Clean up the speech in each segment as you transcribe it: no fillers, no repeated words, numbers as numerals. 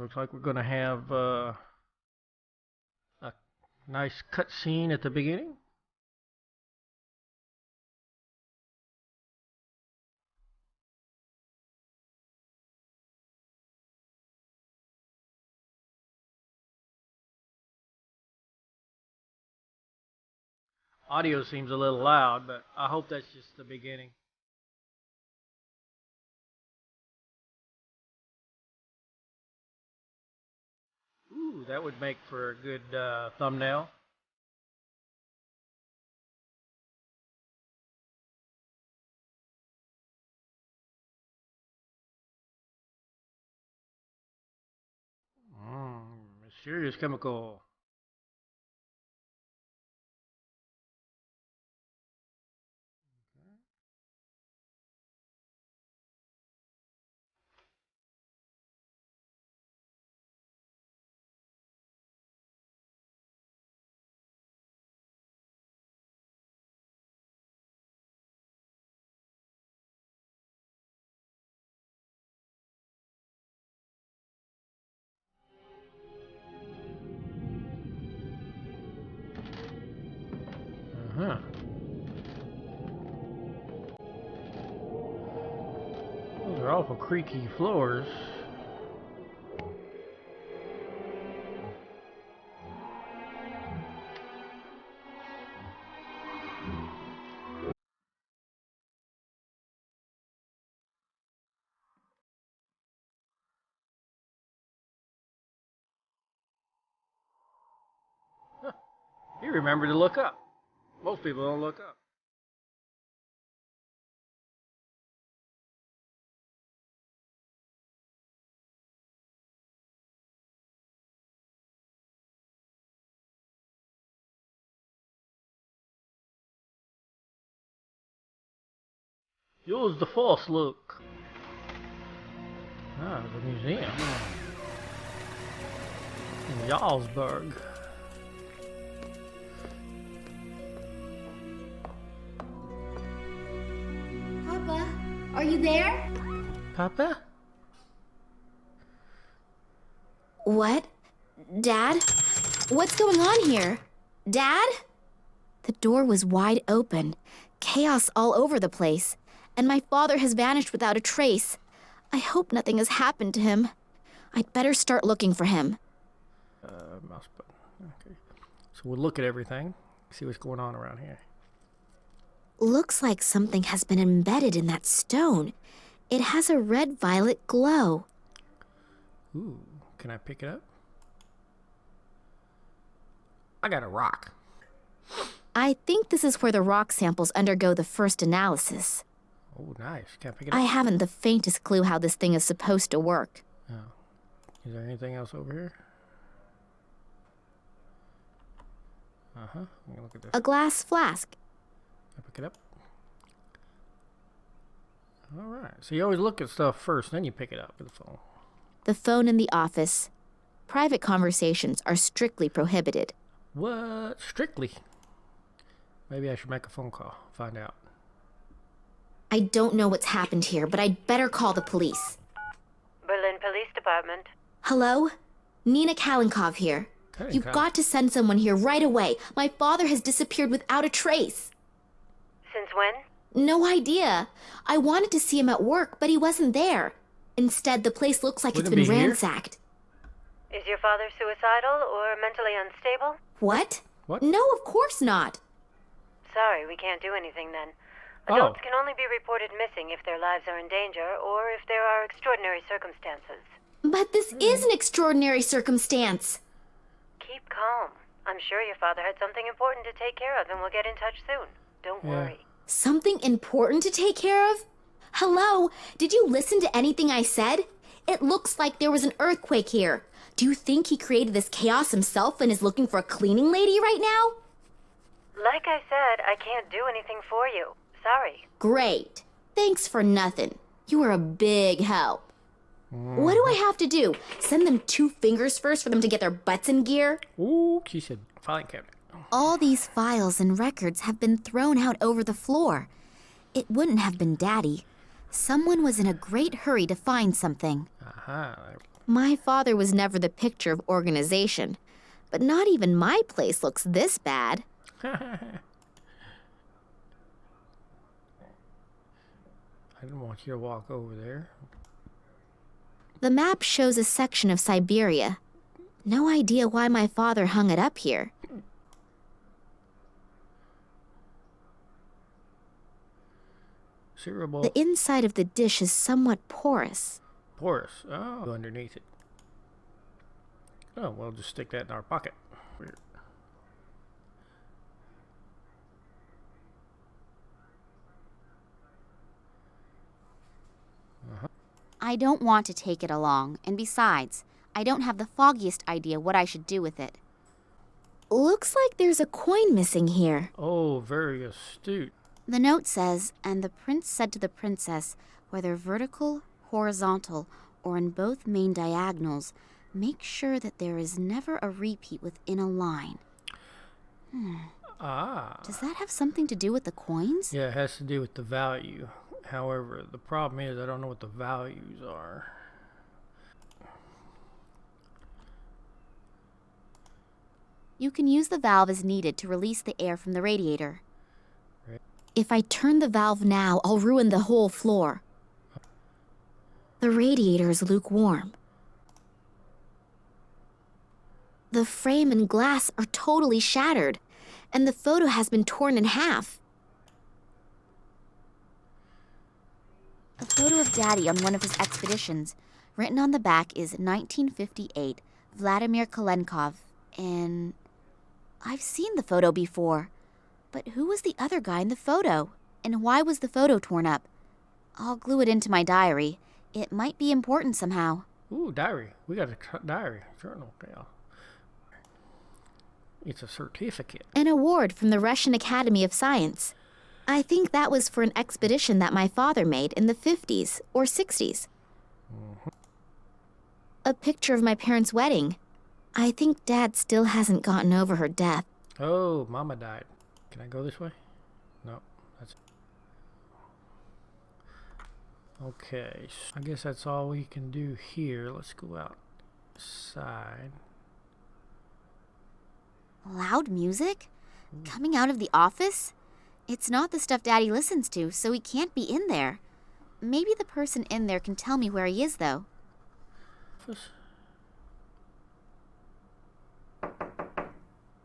Looks like we're going to have a nice cutscene at the beginning. Audio seems a little loud, but I hope that's just the beginning. Ooh, that would make for a good thumbnail. Mysterious chemical. Uh-huh. Those are awful creaky floors. Huh. You remember to look up. Most people don't look up. Use the false look. Ah, it's a museum. In Jarlsberg. Papa, are you there? Papa? What? Dad? What's going on here? Dad? The door was wide open, chaos all over the place, and my father has vanished without a trace. I hope nothing has happened to him. I'd better start looking for him. Mouse button. Okay. So we'll look at everything, see what's going on around here. Looks like something has been embedded in that stone. It has a red-violet glow. Ooh, can I pick it up? I got a rock. I think this is where the rock samples undergo the first analysis. Oh, nice. Can I pick it up? I haven't the faintest clue how this thing is supposed to work. Oh. Is there anything else over here? Uh-huh. I'm gonna look at this. A glass flask. I pick it up. All right. So you always look at stuff first, then you pick it up with the phone. The phone in the office. Private conversations are strictly prohibited. What? Strictly? Maybe I should make a phone call. Find out. I don't know what's happened here, but I'd better call the police. Berlin Police Department. Hello? Nina Kalinkov here. You've got to send someone here right away. My father has disappeared without a trace. Since when? No idea. I wanted to see him at work, but he wasn't there. Instead, the place looks like it's been ransacked. Is your father suicidal or mentally unstable? What? What? No, of course not. Sorry, we can't do anything then. Adults can only be reported missing if their lives are in danger or if there are extraordinary circumstances. But this is an extraordinary circumstance. Keep calm. I'm sure your father had something important to take care of and we'll get in touch soon. Don't worry. Something important to take care of? Hello? Did you listen to anything I said? It looks like there was an earthquake here. Do you think he created this chaos himself and is looking for a cleaning lady right now? Like I said, I can't do anything for you. Sorry. Great. Thanks for nothing. You are a big help. What do I have to do? Send them 2 fingers first for them to get their butts in gear? Ooh, she said filing cabinet. All these files and records have been thrown out over the floor. It wouldn't have been Daddy. Someone was in a great hurry to find something. Aha. My father was never the picture of organization, but not even my place looks this bad. I didn't want you to walk over there. The map shows a section of Siberia. No idea why my father hung it up here. Cereal bowl. The inside of the dish is somewhat porous. Porous. Oh, underneath it. Oh, we'll just stick that in our pocket. Weird. I don't want to take it along, and besides, I don't have the foggiest idea what I should do with it. Looks like there's a coin missing here. Oh, very astute. The note says, and the prince said to the princess, whether vertical, horizontal, or in both main diagonals, make sure that there is never a repeat within a line. Ah. Does that have something to do with the coins? Yeah, it has to do with the value. However, the problem is I don't know what the values are. You can use the valve as needed to release the air from the radiator. If I turn the valve now, I'll ruin the whole floor. The radiator is lukewarm. The frame and glass are totally shattered, and the photo has been torn in half. A photo of Daddy on one of his expeditions. Written on the back is 1958, Vladimir Kalenkov, and I've seen the photo before. But who was the other guy in the photo? And why was the photo torn up? I'll glue it into my diary. It might be important somehow. Ooh, diary. We got a diary. Journal. Yeah. It's a certificate. An award from the Russian Academy of Science. I think that was for an expedition that my father made in the 50s or 60s. A picture of my parents' wedding. I think Dad still hasn't gotten over her death. Oh, Mama died. Can I go this way? No. That's okay. I guess that's all we can do here. Let's go outside. Loud music? Coming out of the office? It's not the stuff Daddy listens to, so he can't be in there. Maybe the person in there can tell me where he is, though.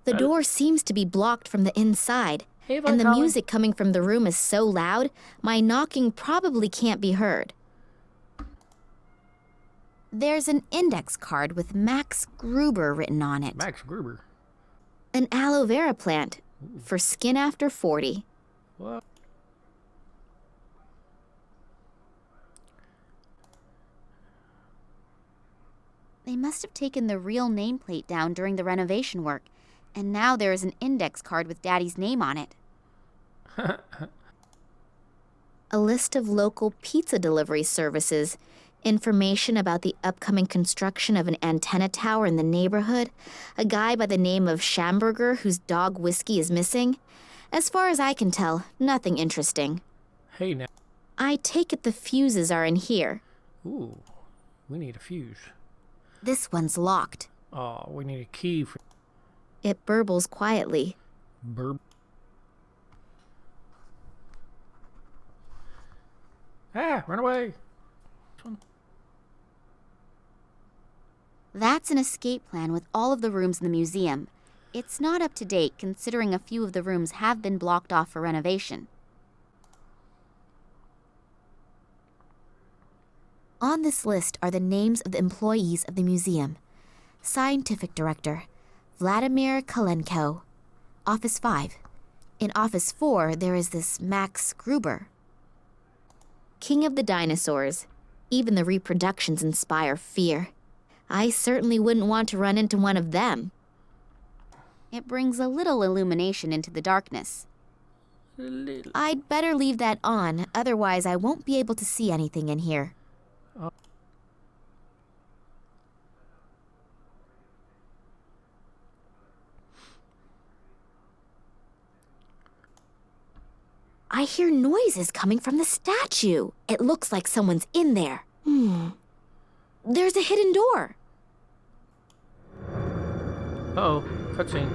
The door seems to be blocked from the inside, Hey, and the music coming from the room is so loud, my knocking probably can't be heard. There's an index card with Max Gruber written on it. Max Gruber. An aloe vera plant for skin after 40. What? They must have taken the real nameplate down during the renovation work, and now there is an index card with Daddy's name on it. A list of local pizza delivery services, information about the upcoming construction of an antenna tower in the neighborhood, a guy by the name of Schamberger whose dog Whiskey is missing. As far as I can tell, nothing interesting. Hey now. I take it the fuses are in here. Ooh, we need a fuse. This one's locked. Oh, we need a key for It burbles quietly. burp. Ah, run away. That's an escape plan with all of the rooms in the museum. It's not up to date, considering a few of the rooms have been blocked off for renovation. On this list are the names of the employees of the museum. Scientific Director, Vladimir Kalenko. Office 5. In Office 4, there is this Max Gruber. King of the dinosaurs. Even the reproductions inspire fear. I certainly wouldn't want to run into one of them. It brings a little illumination into the darkness. I'd better leave that on, otherwise I won't be able to see anything in here. I hear noises coming from the statue. It looks like someone's in there. There's a hidden door. Uh-oh, cutscene.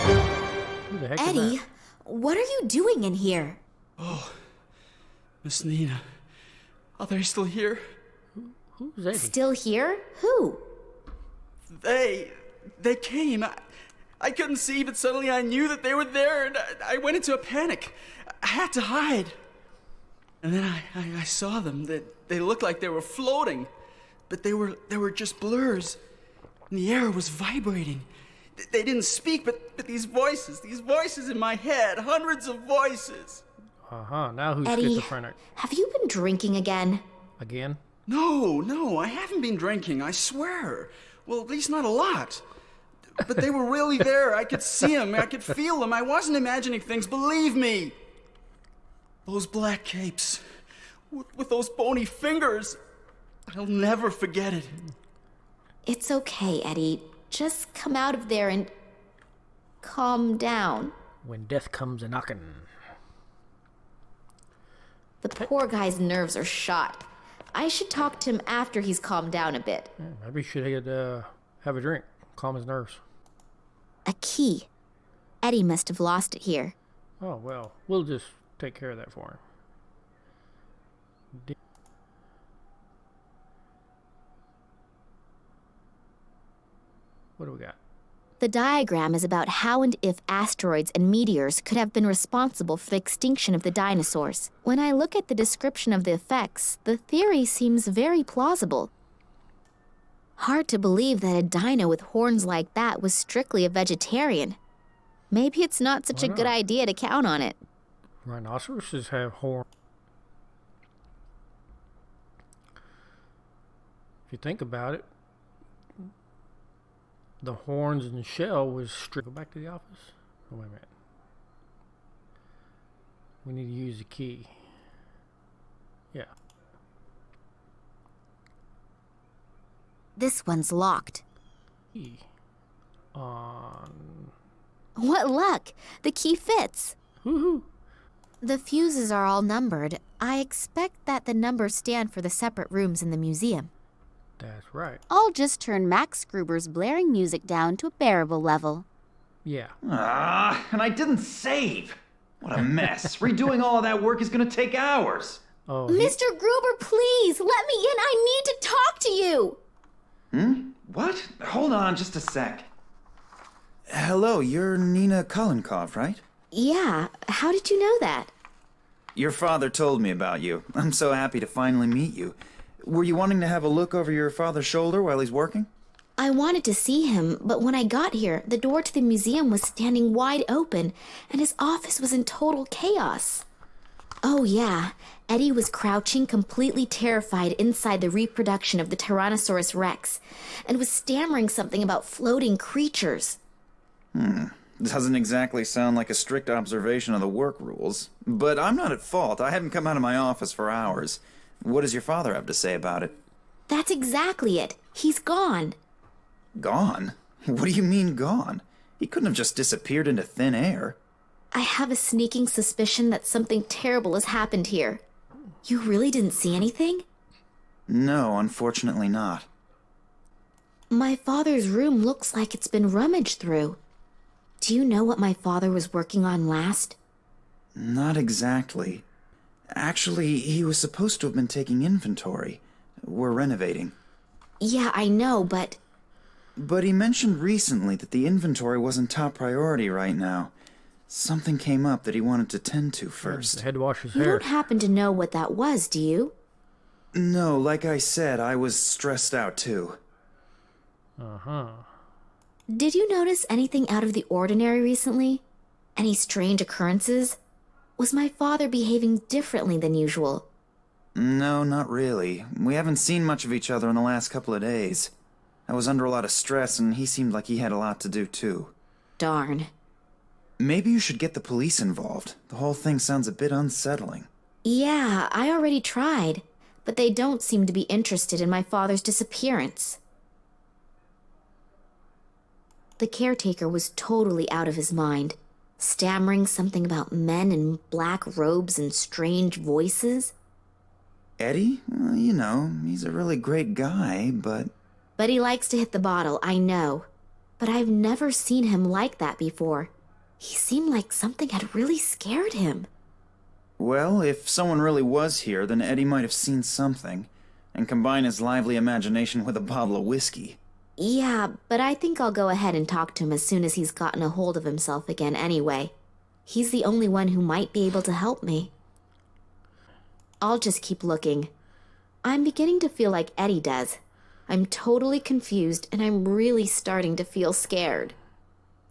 Who the heck is Eddie, that? what are you doing in here? Oh, Miss Nina. Are they still here? Who's Eddie? Still here? Who? They came. I couldn't see, but suddenly I knew that they were there, and I went into a panic. I had to hide. And then I saw them. They looked like they were floating, but they were just blurs. And the air was vibrating. They didn't speak, but these voices in my head, hundreds of voices. Uh-huh, now who's Eddie, schizophrenic? have you been drinking again? Again? No, I haven't been drinking, I swear. Well, at least not a lot. But they were really there. I could see them. I could feel them. I wasn't imagining things, believe me. Those black capes, with those bony fingers. I'll never forget it. It's okay, Eddie. Just come out of there and calm down. When death comes a-knockin'. The poor guy's nerves are shot. I should talk to him after he's calmed down a bit. Yeah, maybe you should have a drink. Calm his nerves. A key. Eddie must have lost it here. Oh, well, we'll just take care of that for him. What do we got? The diagram is about how and if asteroids and meteors could have been responsible for the extinction of the dinosaurs. When I look at the description of the effects, the theory seems very plausible. Hard to believe that a dino with horns like that was strictly a vegetarian. Maybe it's not such a good idea to count on it. Rhinoceroses have horns. If you think about it, the horns and the shell was stripped. Go back to the office. Oh, wait a minute. We need to use the key. Yeah. This one's locked. Key. On. What luck! The key fits. Woohoo! The fuses are all numbered. I expect that the numbers stand for the separate rooms in the museum. That's right. I'll just turn Max Gruber's blaring music down to a bearable level. Yeah. And I didn't save. What a mess. Redoing all of that work is going to take hours. Oh, Mr. Gruber, please, let me in. I need to talk to you. What? Hold on just a sec. Hello, you're Nina Kolenkov, right? Yeah, how did you know that? Your father told me about you. I'm so happy to finally meet you. Were you wanting to have a look over your father's shoulder while he's working? I wanted to see him, but when I got here, the door to the museum was standing wide open, and his office was in total chaos. Oh yeah, Eddie was crouching, completely terrified inside the reproduction of the Tyrannosaurus Rex, and was stammering something about floating creatures. Doesn't exactly sound like a strict observation of the work rules. But I'm not at fault. I haven't come out of my office for hours. What does your father have to say about it? That's exactly it. He's gone. Gone? What do you mean gone? He couldn't have just disappeared into thin air. I have a sneaking suspicion that something terrible has happened here. You really didn't see anything? No, unfortunately not. My father's room looks like it's been rummaged through. Do you know what my father was working on last? Not exactly. Actually, he was supposed to have been taking inventory. We're renovating. Yeah, I know, but... But he mentioned recently that the inventory wasn't top priority right now. Something came up that he wanted to tend to first. Head wash his You hair. don't happen to know what that was, do you? No, like I said, I was stressed out too. Uh-huh. Did you notice anything out of the ordinary recently? Any strange occurrences? Was my father behaving differently than usual? No, not really. We haven't seen much of each other in the last couple of days. I was under a lot of stress, and he seemed like he had a lot to do too. Darn. Maybe you should get the police involved. The whole thing sounds a bit unsettling. Yeah, I already tried, but they don't seem to be interested in my father's disappearance. The caretaker was totally out of his mind. stammering something about men in black robes and strange voices. Eddie? Well, you know, he's a really great guy, but... But he likes to hit the bottle, I know. But I've never seen him like that before. He seemed like something had really scared him. Well, if someone really was here, then Eddie might have seen something, and combine his lively imagination with a bottle of whiskey. Yeah, but I think I'll go ahead and talk to him as soon as he's gotten a hold of himself again anyway. He's the only one who might be able to help me. I'll just keep looking. I'm beginning to feel like Eddie does. I'm totally confused, and I'm really starting to feel scared.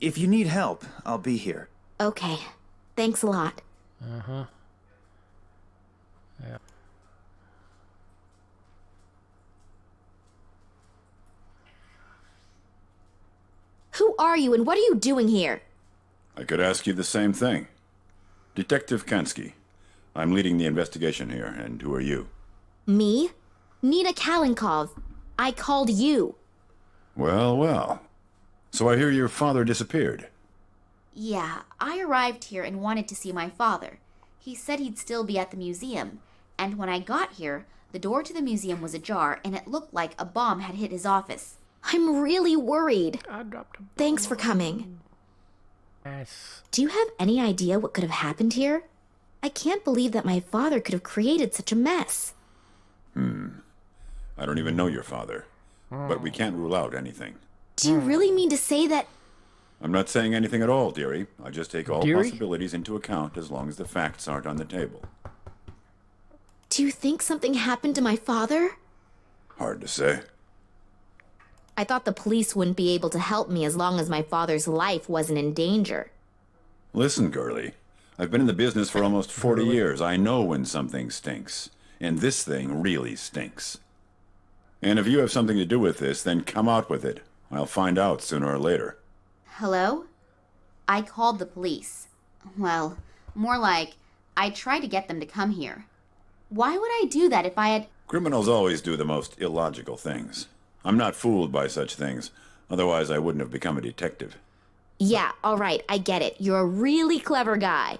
If you need help, I'll be here. Okay. Thanks a lot. Uh-huh. Yeah. Who are you, and what are you doing here? I could ask you the same thing. Detective Kansky. I'm leading the investigation here, and who are you? Me? Nina Kalinkov. I called you. Well, well. So I hear your father disappeared. Yeah, I arrived here and wanted to see my father. He said he'd still be at the museum, and when I got here, the door to the museum was ajar and it looked like a bomb had hit his office. I'm really worried. I dropped a... Thanks for coming. Yes. Do you have any idea what could have happened here? I can't believe that my father could have created such a mess. I don't even know your father, but we can't rule out anything. Do you really mean to say that... I'm not saying anything at all, dearie. I just take all Dearie? possibilities into account as long as the facts aren't on the table. Do you think something happened to my father? Hard to say. I thought the police wouldn't be able to help me as long as my father's life wasn't in danger. Listen, girlie. I've been in the business for almost 40 years. I know when something stinks. And this thing really stinks. And if you have something to do with this, then come out with it. I'll find out sooner or later. Hello? I called the police. Well, more like, I tried to get them to come here. Why would I do that if I had... Criminals always do the most illogical things. I'm not fooled by such things. Otherwise, I wouldn't have become a detective. Yeah, all right, I get it. You're a really clever guy.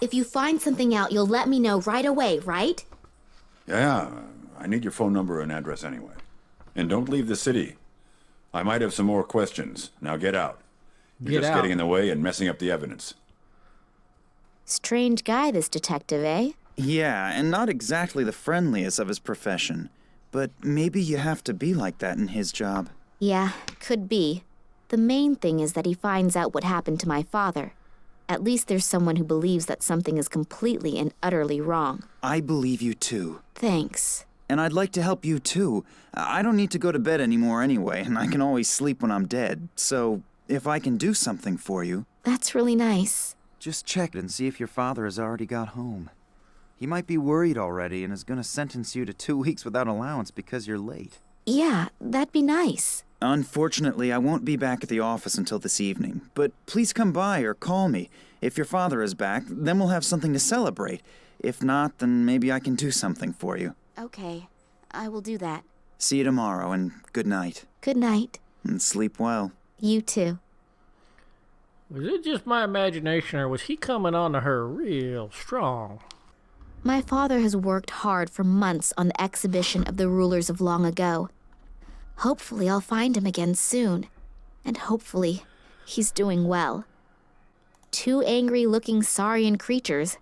If you find something out, you'll let me know right away, right? Yeah, I need your phone number and address anyway. And don't leave the city. I might have some more questions. Now get out. You're just getting in the way and messing up the evidence. Strange guy, this detective, eh? Yeah, and not exactly the friendliest of his profession. But maybe you have to be like that in his job. Yeah, could be. The main thing is that he finds out what happened to my father. At least there's someone who believes that something is completely and utterly wrong. I believe you too. Thanks. And I'd like to help you too. I don't need to go to bed anymore anyway, and I can always sleep when I'm dead. So, if I can do something for you... That's really nice. Just check and see if your father has already got home. He might be worried already and is going to sentence you to 2 weeks without allowance because you're late. Yeah, that'd be nice. Unfortunately, I won't be back at the office until this evening, but please come by or call me. If your father is back, then we'll have something to celebrate. If not, then maybe I can do something for you. Okay, I will do that. See you tomorrow, and good night. Good night. And sleep well. You too. Was it just my imagination, or was he coming on to her real strong? My father has worked hard for months on the exhibition of the rulers of long ago. Hopefully I'll find him again soon. And hopefully he's doing well. 2 angry-looking saurian creatures.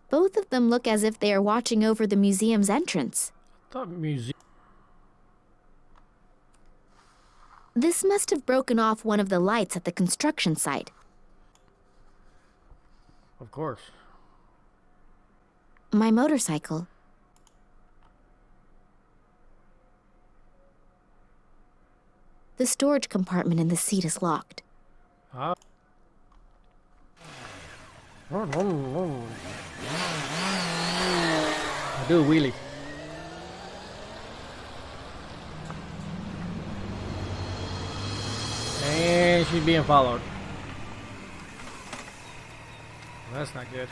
Both of them look as if they are watching over the museum's entrance. I thought museum... This must have broken off one of the lights at the construction site. Of course. My motorcycle. The storage compartment in the seat is locked. I do a wheelie. And she's being followed. Well, that's not good.